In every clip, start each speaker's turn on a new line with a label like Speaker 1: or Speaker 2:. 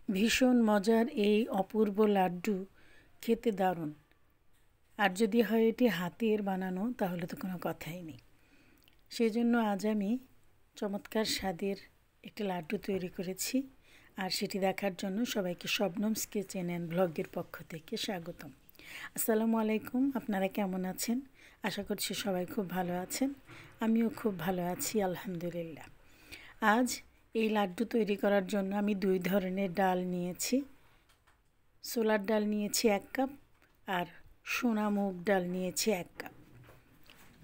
Speaker 1: ভীষণ মজার এই অপূর্ব লাড্ডু খেতে দারুণ। আর যদি হয় এটি হাতের বানানো তাহলে তো কোনো কথাই নেই। সেজন্য আজ আমি চমৎকার স্বাদের একটি লাড্ডু তৈরি করেছি, আর সেটি দেখার জন্য সবাইকে শবনমস কিচেন অ্যান্ড ব্লগের পক্ষ থেকে স্বাগতম। আসসালামু আলাইকুম, আপনারা কেমন আছেন? আশা করছি সবাই খুব ভালো আছেন। আমিও খুব ভালো আছি, আলহামদুলিল্লাহ। আজ এই লাড্ডু তৈরি করার জন্য আমি 2 ধরনের ডাল নিয়েছি। ছোলার ডাল নিয়েছি 1 কাপ, আর সোনা মুগ ডাল নিয়েছি 1 কাপ।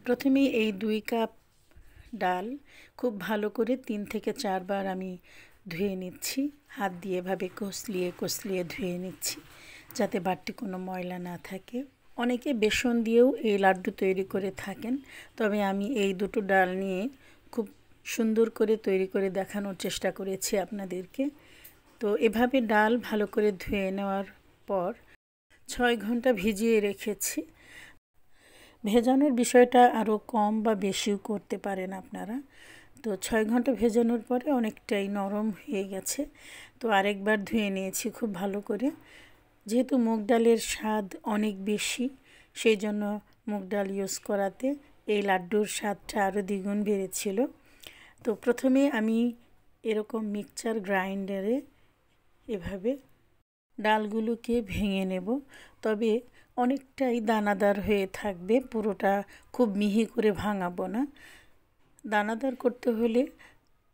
Speaker 1: প্রথমে এই 2 কাপ ডাল খুব ভালো করে 3 থেকে 4 বার আমি ধুয়ে নিচ্ছি। হাত দিয়ে এভাবে কষলিয়ে ধুয়ে নিচ্ছি, যাতে বাড়তি কোনো ময়লা না থাকে। অনেকে বেসন দিয়েও এই লাড্ডু তৈরি করে থাকেন, তবে আমি এই দুটো ডাল নিয়ে খুব সুন্দর করে তৈরি করে দেখানোর চেষ্টা করেছি আপনাদেরকে। তো এভাবে ডাল ভালো করে ধুয়ে নেওয়ার পর 6 ঘন্টা ভিজিয়ে রেখেছি। ভেজানোর বিষয়টা আরও কম বা বেশিও করতে পারেন আপনারা। তো 6 ঘন্টা ভেজানোর পরে অনেকটাই নরম হয়ে গেছে। তো আরেকবার ধুয়ে নিয়েছি খুব ভালো করে। যেহেতু মুগ ডালের স্বাদ অনেক বেশি, সেই জন্য মুগ ডাল ইউজ করাতে এই লাড্ডুর স্বাদটা আরও দ্বিগুণ বেড়েছিল। তো প্রথমে আমি এরকম মিক্সচার গ্রাইন্ডারে এভাবে ডালগুলোকে ভেঙে নেব, তবে অনেকটাই দানাদার হয়ে থাকবে, পুরোটা খুব মিহি করে ভাঙাবো না। দানাদার করতে হলে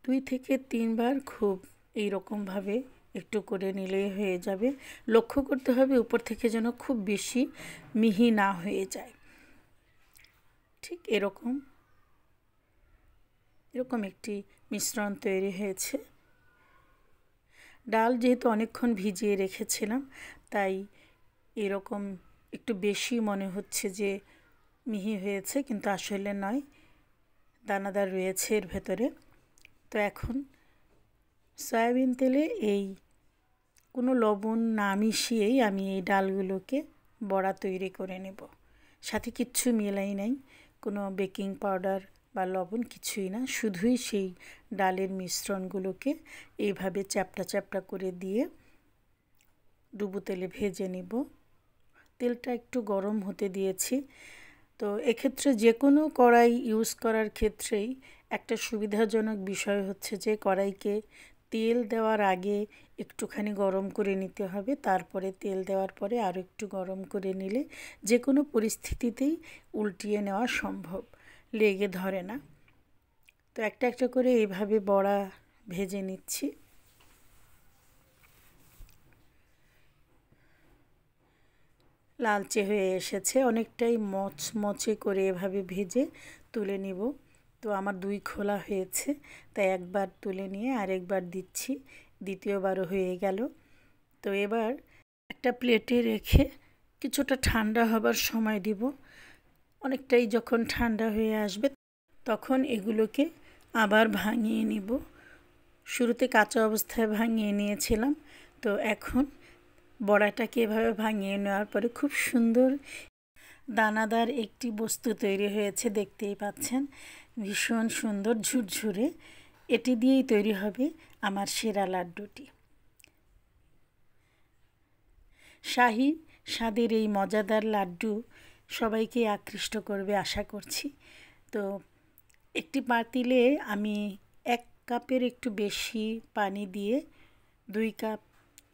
Speaker 1: 2 থেকে 3 বার খুব এইরকমভাবে একটু করে নিলেই হয়ে যাবে। লক্ষ্য করতে হবে উপর থেকে যেন খুব বেশি মিহি না হয়ে যায়। ঠিক এরকম একটি মিশ্রণ তৈরি হয়েছে। ডাল যেহেতু অনেকক্ষণ ভিজিয়ে রেখেছিলাম, তাই এরকম একটু বেশি মনে হচ্ছে যে মিহি হয়েছে, কিন্তু আসলে নয়, দানাদার রয়েছে এর ভেতরে। তো এখন সয়াবিন তেলে এই কোনো লবণ না মিশিয়েই আমি এই ডালগুলোকে বড়া তৈরি করে নেব। সাথে কিচ্ছু মেলাই নাই, কোনো বেকিং পাউডার বা লবণ কিছুই না, শুধুই সেই ডালের মিশ্রণগুলোকে এইভাবে চ্যাপটা চ্যাপটা করে দিয়ে ডুবো তেলে ভেজে নেব। তেলটা একটু গরম হতে দিয়েছি। তো এক্ষেত্রে যে কোনো কড়াই ইউজ করার ক্ষেত্রেই একটা সুবিধাজনক বিষয় হচ্ছে যে কড়াইকে তেল দেওয়ার আগে একটুখানি গরম করে নিতে হবে, তারপরে তেল দেওয়ার পরে আরও একটু গরম করে নিলে যে কোনো পরিস্থিতিতেই উল্টিয়ে নেওয়া সম্ভব, লেগে ধরে না। তো একটা একটা করে এইভাবে বড়া ভেজে নিচ্ছি। লালচে হয়ে এসেছে, অনেকটাই মচমচে করে এভাবে ভেজে তুলে নিব। তো আমার 2 খোলা হয়েছে, তাই একবার তুলে নিয়ে আরেকবার দিচ্ছি, দ্বিতীয়বারও হয়ে গেল। তো এবার একটা প্লেটে রেখে কিছুটা ঠান্ডা হবার সময় দিব। অনেকটাই যখন ঠান্ডা হয়ে আসবে তখন এগুলোকে আবার ভাঙিয়ে নিব। শুরুতে কাঁচা অবস্থায় ভাঙিয়ে নিয়েছিলাম, তো এখন বড়াটাকে এভাবে ভাঙিয়ে নেওয়ার পরে খুব সুন্দর দানাদার একটি বস্তু তৈরি হয়েছে, দেখতেই পাচ্ছেন, ভীষণ সুন্দর ঝুরঝুরে। এটি দিয়েই তৈরি হবে আমার সেরা লাড্ডুটি। শাহী স্বাদের এই মজাদার লাড্ডু সবাইকে আকৃষ্ট করবে আশা করছি। তো একটি পাতিলে আমি 1 কাপের একটু বেশি পানি দিয়ে 2 কাপ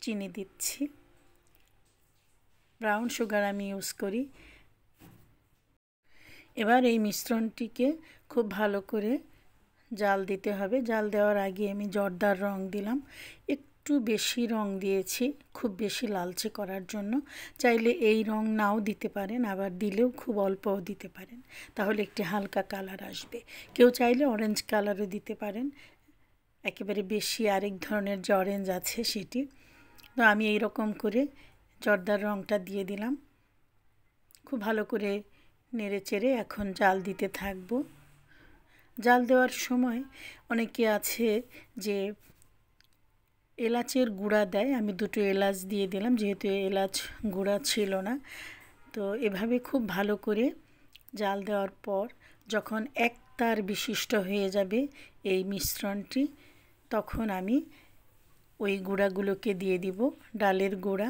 Speaker 1: চিনি দিচ্ছি। ব্রাউন সুগার আমি ইউজ করি। এবার এই মিশ্রণটিকে খুব ভালো করে জাল দিতে হবে। জাল দেওয়ার আগে আমি জর্দার রং দিলাম, একটু বেশি রং দিয়েছি, খুব বেশি লালচে করার জন্য। চাইলে এই রং নাও দিতে পারেন, আবার দিলেও খুব অল্পও দিতে পারেন, তাহলে একটি হালকা কালার আসবে। কেউ চাইলে অরেঞ্জ কালারও দিতে পারেন, একেবারে বেশি আরেক ধরনের যে অরেঞ্জ আছে সেটি। তো আমি এই রকম করে জর্দার রংটা দিয়ে দিলাম। খুব ভালো করে নেড়ে চেড়ে এখন জাল দিতে থাকব। জাল দেওয়ার সময় অনেকে আছে যে এলাচের গুঁড়া দেয়, আমি 2টো এলাচ দিয়ে দিলাম, যেহেতু এলাচ গুঁড়া ছিল না। তো এভাবে খুব ভালো করে জাল দেওয়ার পর যখন একতার বিশিষ্ট হয়ে যাবে এই মিশ্রণটি, তখন আমি ওই গুঁড়াগুলোকে দিয়ে দিব, ডালের গুঁড়া।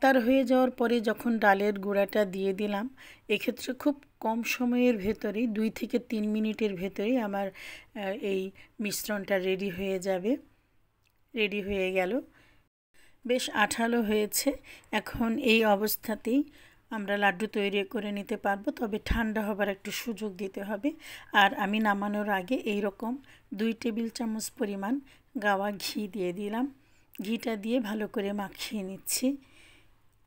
Speaker 1: তার হয়ে যাওয়ার পরে যখন ডালের গুঁড়াটা দিয়ে দিলাম, এক্ষেত্রে খুব কম সময়ের ভেতরেই 2 থেকে 3 মিনিটের ভেতরেই আমার এই মিশ্রণটা রেডি হয়ে যাবে। রেডি হয়ে গেল, বেশ আঠালো হয়েছে। এখন এই অবস্থাতেই আমরা লাড্ডু তৈরি করে নিতে পারবো, তবে ঠান্ডা হবার একটু সুযোগ দিতে হবে। আর আমি নামানোর আগে এই রকম 2 টেবিল চামচ পরিমাণ গাওয়া ঘি দিয়ে দিলাম। ঘিটা দিয়ে ভালো করে মাখিয়ে নিচ্ছি।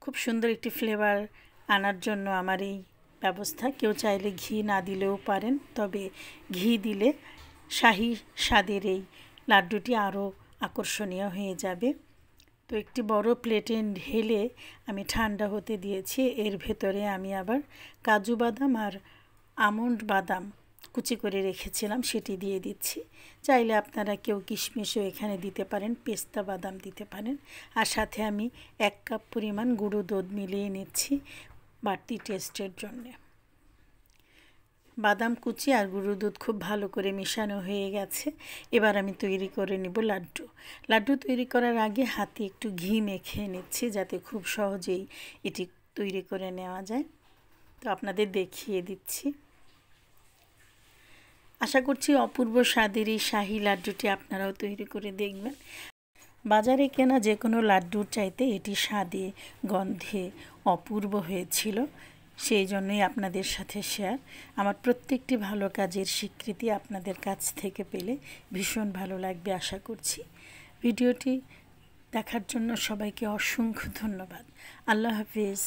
Speaker 1: খুব সুন্দর একটি ফ্লেভার আনার জন্য আমার এই ব্যবস্থা। কেউ চাইলে ঘি না দিলেও পারেন, তবে ঘি দিলে শাহি স্বাদের এই লাড্ডুটি আরও আকর্ষণীয় হয়ে যাবে। তো একটি বড় প্লেটে ঢেলে আমি ঠান্ডা হতে দিয়েছি। এর ভেতরে আমি আবার কাজু বাদাম আর আমন্ড বাদাম কুচি করে রেখেছিলাম সেটি দিয়ে দিচ্ছি। চাইলে আপনারা কেউ কিশমিশও এখানে দিতে পারেন, পেস্তা বাদাম দিতে পারেন। আর সাথে আমি 1 কাপ পরিমাণ গুঁড়ো দুধ মিলিয়ে নিচ্ছি বাড়তি টেস্টের জন্যে। বাদাম কুচি আর গুঁড়ো দুধ খুব ভালো করে মেশানো হয়ে গেছে। এবার আমি তৈরি করে নেব লাড্ডু। লাড্ডু তৈরি করার আগে হাতে একটু ঘি মেখে নিচ্ছি, যাতে খুব সহজেই এটি তৈরি করে নেওয়া যায়। তো আপনাদের দেখিয়ে দিচ্ছি। আশা করছি অপূর্ব স্বাদের এই শাহি লাড্ডুটি আপনারাও তৈরি করে দেখবেন। বাজারে কেনা যে কোনো লাড্ডুর চাইতে এটি স্বাদে গন্ধে অপূর্ব হয়েছিল, সেই জন্যই আপনাদের সাথে শেয়ার। আমার প্রত্যেকটি ভালো কাজের স্বীকৃতি আপনাদের কাছ থেকে পেলে ভীষণ ভালো লাগবে আশা করছি। ভিডিওটি দেখার জন্য সবাইকে অসংখ্য ধন্যবাদ। আল্লাহ হাফিজ।